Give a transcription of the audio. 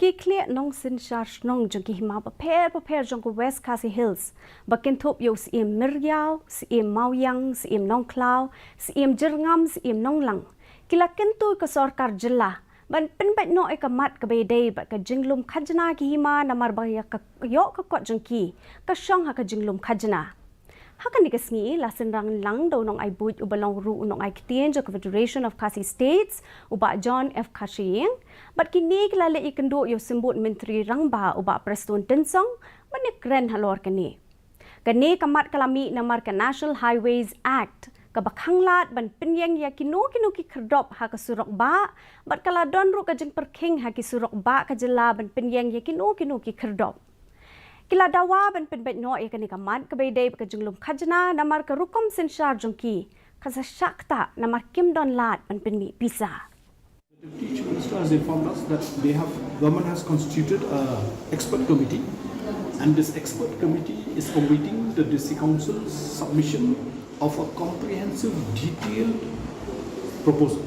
Kikliat Nongsynshar Shnong jengki hima paper jengku West Khasi Hills. Bakin thup yo siem Miryau, siem Mauyang, siem Nongklau, siem Jerngam, siem Nonglang. Kila kentu ke sorkar jelah. Ban penbat no ekamat ke Iadei bat ke jenglum khajna ki hima namar bahaya ke yok ke kot jengki. Ke syong ha ke jenglum khajna. Hakan dikesngi lasen rang lang do nong ai buj ubalong ru nong ai kitien jo Confederation of Khasi States uba John F. Khasi bat kini kelale Iakynduh yo Symbud Myntri Rangbah uba Preston Tensong manik keren Halor kini. Kini kamat kalami namar ke National Highways Act ke bakhanglat ban penyeng Iakynduh kinu ki kerdop ha ke surok ba bat kala don ru ke jeng perking ha ki surok ba ke jela ban penyeng Iakynduh kinu ki kerdop. Kila dawa ban penbet no ya kani kamat ke Iadei ke jenglum khajna namar ke rukom Nongsynshar jongki kasa syakta namar kim don lat ban penmi bisa. The Deputy Chief Minister has informed us that government has constituted an expert committee, and this expert committee is awaiting the District Council's submission of a comprehensive, detailed proposal.